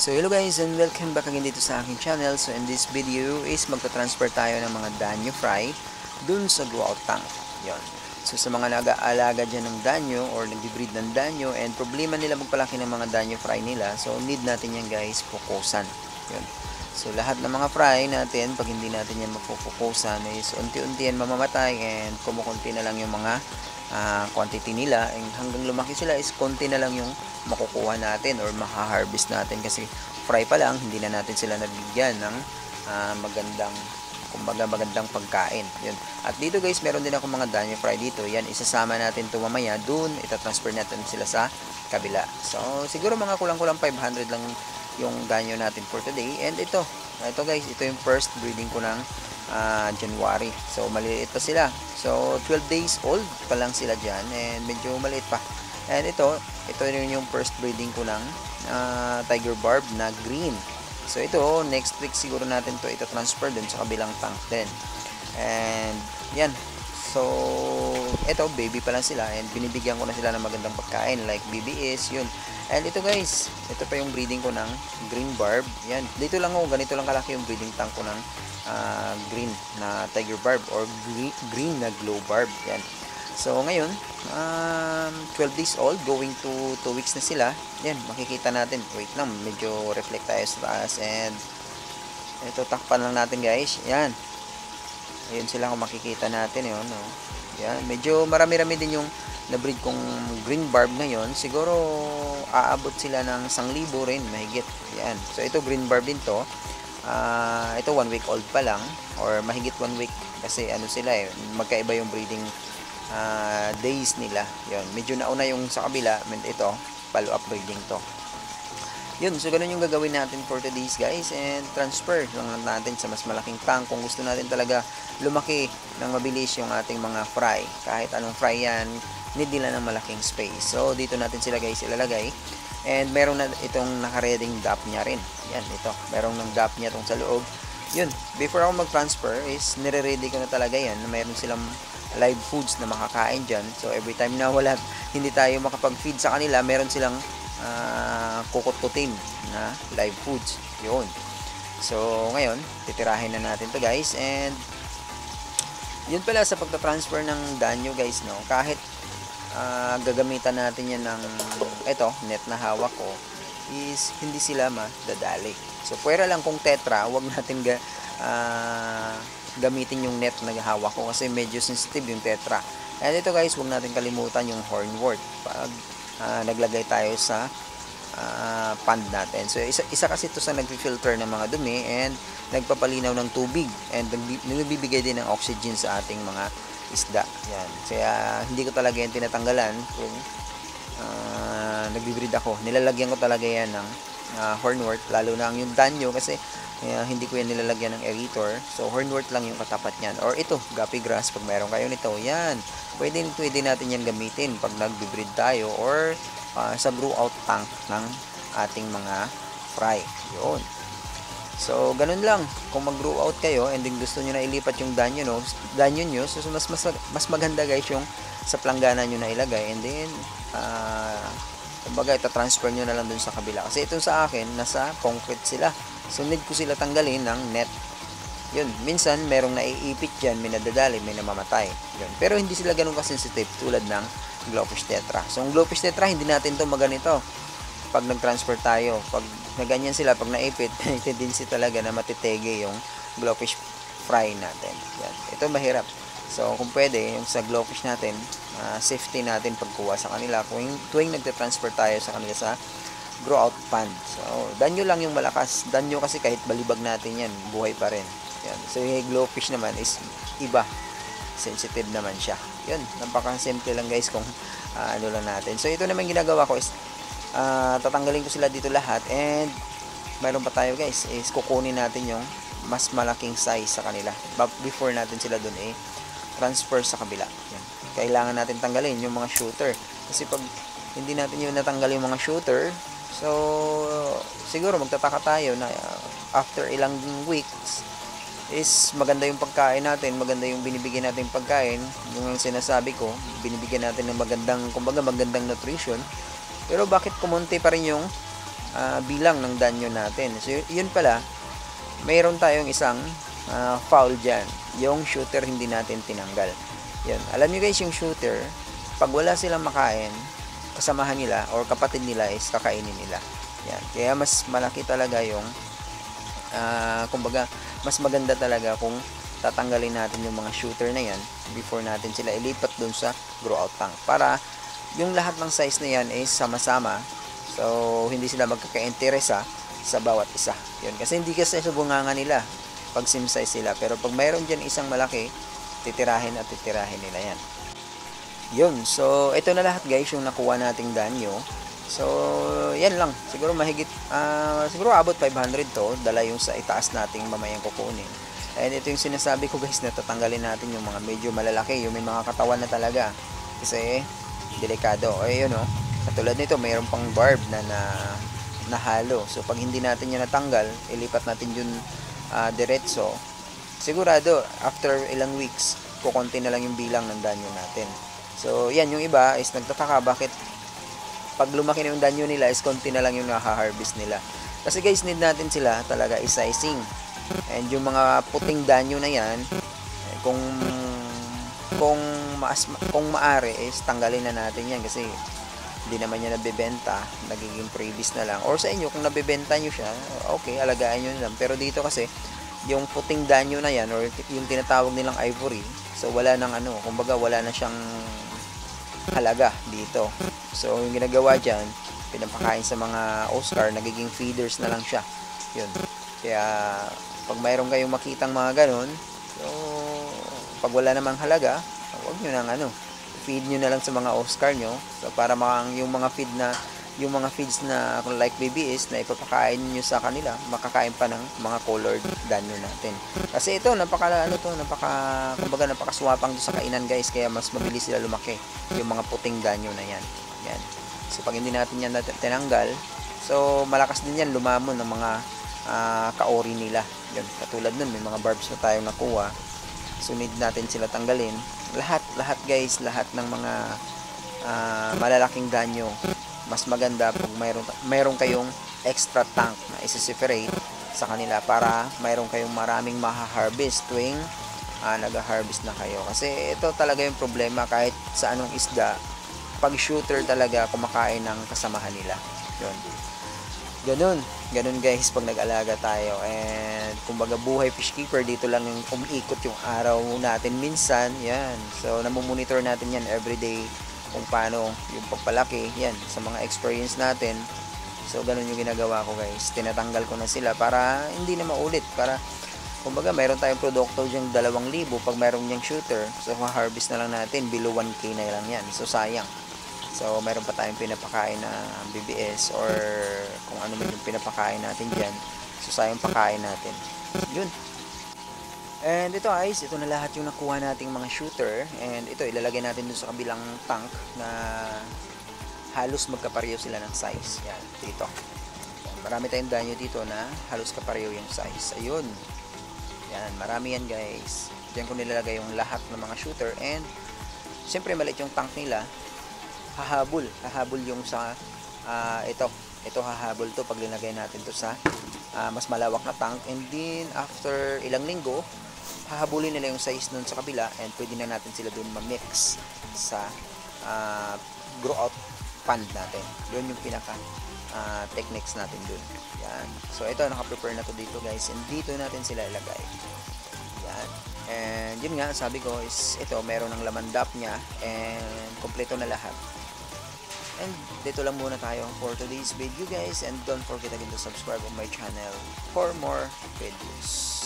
So hello guys and welcome back again dito sa aking channel. So in this video is magta-transfer tayo ng mga danyo fry dun sa grow-out tank. Yon. So sa mga nag-aalaga dyan ng danyo or nag-breed ng danyo and problema nila magpalaki ng mga danyo fry nila, so need natin yan guys, fokusan. Yon. So lahat ng mga fry natin, pag hindi natin yan mafokusan is unti-unti yan mamamatay and kumukunti na lang yung mga quantity nila, and hanggang lumaki sila is konti na lang yung makukuha natin or makaharvest natin kasi fry pa lang, hindi na natin sila nabigyan ng magandang pagkain. Yun. At dito guys, meron din ako mga danyo fry dito. Yan, isasama natin ito mamaya dun, itatransfer natin sila sa kabila. So siguro mga kulang-kulang 500 lang yung danyo natin for today. And ito guys, ito yung first breeding ko ng January. So maliit pa sila. So 12 days old pa lang sila dyan and medyo maliit pa. And ito rin yung first breeding ko ng Tiger Barb na green. So ito, next week siguro natin to ita-transfer din sa kabilang tank din. And yan. So ito, baby pa lang sila and binibigyan ko na sila ng magandang pagkain like BBS, yun. And ito guys, ito pa yung breeding ko ng Green Barb. Yan, dito lang ganito lang kalaki yung breeding tank ko ng green na Tiger Barb or green na Glow Barb. Yan. So ngayon, 12 days old, going to 2 weeks na sila. Yan, makikita natin. Wait lang, medyo reflect tayo sa taas and ito, takpan lang natin guys. Yan. Ayun sila kung makikita natin yun, no? Yan, medyo marami-rami din yung na-breed kong Green Barb ngayon. Siguro aabot sila ng 1,000 rin, mahigit. Yan. So ito, Green Barb din to. Ito 1 week old pa lang or mahigit 1 week kasi ano sila magkaiba yung breeding days nila. Yun, medyo nauna yung sa kabila, ito follow up breeding to. Yun, so ganun yung gagawin natin for today's guys and transfer lang natin sa mas malaking tank kung gusto natin talaga lumaki ng mabilis yung ating mga fry. Kahit anong fry yan, need nila ng malaking space. So dito natin sila guys ilalagay. And meron na itong naka-reading DAP niya rin. Yan, ito. Meron ng DAP niya itong sa loob. Yun, before ako mag-transfer is nire-ready ko na talaga yan. Meron silang live foods na makakain dyan. So every time na hindi tayo makapag-feed sa kanila, meron silang kukut-kutin na live foods. Yun. So ngayon, titirahin na natin to guys. And yun pala sa pagta-transfer ng danyo guys, no? Kahit gagamitan natin yan ng net na hawak ko is hindi sila madadali. So pwera lang kung tetra, wag natin gamitin yung net na hawak ko kasi medyo sensitive yung tetra. And ito guys, wag natin kalimutan yung hornwort pag naglagay tayo sa pond natin. So isa kasi ito sa nag-filter ng mga dumi and nagpapalinaw ng tubig and nagbibigay din ng oxygen sa ating mga isda. Yan. Kaya hindi ko talaga yan tinatanggalan kung nagbi-breed ako. Nilalagyan ko talaga yan ng hornwort, lalo na yung danyo kasi hindi ko yan nilalagyan ng aerator. So hornwort lang yung katapat niyan. Or ito, guppy grass pag mayroon kayo nito. Yan. Pwede natin yan gamitin pag nagbi-breed tayo or sa grow out tank ng ating mga fry. Yun. So, ganun lang. Kung mag-grow out kayo and then gusto nyo na ilipat yung danyo nyo, so mas maganda guys yung sa planggana nyo na ilagay and then kumbaga ita-transfer nyo na lang dun sa kabila. Kasi ito sa akin, nasa concrete sila. So, need ko sila tanggalin ng net. Yun. Minsan, merong naiipit dyan, may nadadali, may namamatay. Yun. Pero hindi sila ganun ka-sensitive tulad ng Glowfish Tetra. So, ang Glowfish Tetra, hindi natin to maganito. Pag nag-transfer tayo, pag naganyan sila, pag naipit, tendency talaga na matitege yung glowfish fry natin. Yan. Ito mahirap. So, kung pwede, yung sa glowfish natin, safety natin pagkuha sa kanila. Tuwing nagte-transfer tayo sa kanila sa grow out pond. So, danyo lang yung malakas. Danyo kasi kahit balibag natin yan, buhay pa rin. Yan. So, yung glowfish naman is iba. Sensitive naman siya. Yun. Napaka-simple lang guys kung ano lang natin. So, ito naman ginagawa ko is tatanggalin ko sila dito lahat and mayroon pa tayo guys is kukunin natin yung mas malaking size sa kanila before natin sila dun transfer sa kabila. Yan. Kailangan natin tanggalin yung mga shooter kasi pag hindi natin yung natanggal yung mga shooter, so siguro magtataka tayo na after ilang weeks is maganda yung pagkain natin, maganda yung binibigyan natin pagkain, yung sinasabi ko, binibigyan natin ng magandang nutrition. Pero bakit kumunti pa rin yung bilang ng danyo natin. So yun pala, mayroon tayong isang foul dyan. Yung shooter hindi natin tinanggal. Yun. Alam nyo guys, yung shooter, pag wala silang makain, kasamahan nila or kapatid nila is kakainin nila. Yan. Kaya mas malaki talaga yung kumbaga, mas maganda talaga kung tatanggalin natin yung mga shooter na yan before natin sila ilipat dun sa grow out tank. Para yung lahat ng size na yan is sama-sama. So, hindi sila magkaka-interesa sa bawat isa. Yun. Kasi hindi kasi sa bunganga nila pag sim size sila. Pero pag mayroon dyan isang malaki, titirahin at titirahin nila yan. Yun. So, ito na lahat guys yung nakuha nating danyo. So, yan lang. Siguro mahigit, siguro abot 500 to. Dala yung sa itaas nating mamayang kukunin. And ito yung sinasabi ko guys na tatanggalin natin yung mga medyo malalaki. Yung may mga katawan na talaga. Kasi, delikado. Ay, yun o. Katulad nito, mayroon pang barb na nahalo. So, pag hindi natin yan natanggal, ilipat natin yun diretso. Sigurado, after ilang weeks, kukunti na lang yung bilang ng danyo natin. So, yan. Yung iba is nagtataka bakit pag lumaki na yung danyo nila is konti na lang yung naka-harvest nila. Kasi guys, need natin sila talaga is-sizing. And yung mga puting danyo na yan, kung maaari is tanggalin na natin yan kasi hindi naman niya nabebenta, nagiging freebies na lang. Or sa inyo, kung nabebenta nyo siya, okay, alagaan nyo lang. Pero dito kasi, yung puting danyo na yan or yung tinatawag nilang ivory, so wala nang kumbaga wala na siyang halaga dito. So yung ginagawa dyan, pinapakain sa mga Oscar, nagiging feeders na lang siya. Yun. Kaya pag mayroon kayong makitang mga ganun, so pag wala namang halaga, huwag nyo nang feed nyo na lang sa mga Oscar nyo. So para yung mga feeds na like BBS na ipapakain nyo sa kanila, makakain pa ng mga colored danyo natin. Kasi ito kumbaga napakaswapang sa kainan guys, kaya mas mabilis sila lumaki yung mga puting danyo na yan. Yan. So pag hindi natin yan tinanggal, so malakas din yan lumamon ng mga kaori nila. Yan. Katulad nun, may mga barbs na tayong nakuha. So need natin sila tanggalin. Lahat guys, lahat ng mga malalaking danyo, mas maganda pag mayroon kayong extra tank na isi-separate sa kanila para mayroon kayong maraming maha-harvest tuwing nag-harvest na kayo. Kasi ito talaga yung problema kahit sa anong isda, pag shooter talaga kumakain ng kasamahan nila. Yun. Ganun guys pag nag-alaga tayo. And kumbaga buhay fish keeper, dito lang yung umiikot yung araw natin minsan. Yan. So namomonitor natin yan everyday kung paano yung pagpalaki. Yan. Sa mga experience natin. So ganun yung ginagawa ko guys. Tinatanggal ko na sila para hindi na maulit. Para kumbaga mayroon tayong produkto dyang 2,000 pag mayroon niyang shooter. So harvest na lang natin. Below 1K na lang yan. So sayang. So, mayroon pa tayong pinapakain na BBS or kung ano man yung pinapakain natin dyan. So, sayang pakain natin. Yun. And ito guys, ito na lahat yung nakuha nating mga shooter. And ito, ilalagay natin dun sa kabilang tank na halos magkapareho sila ng size. Yan, dito. Marami tayong danyo dito na halos kapareho yung size. Ayun. Yan, marami yan guys. Diyan ko nilalagay yung lahat ng mga shooter. And, siyempre maliit yung tank nila. Hahabol yung sa ito hahabol to pag linagay natin to sa mas malawak na tank. And then after ilang linggo, hahabulin nila yung size nun sa kabila and pwede na natin sila dun ma-mix sa grow out pond natin. Yun yung pinaka techniques natin dun. Yan. So ito, naka-prepare na to dito guys, and dito natin sila ilagay. Yan. And yun nga, sabi ko is ito, meron ng laman dap niya and kompleto na lahat. And dito lang muna tayo for today's video guys, and don't forget again to subscribe on my channel for more videos.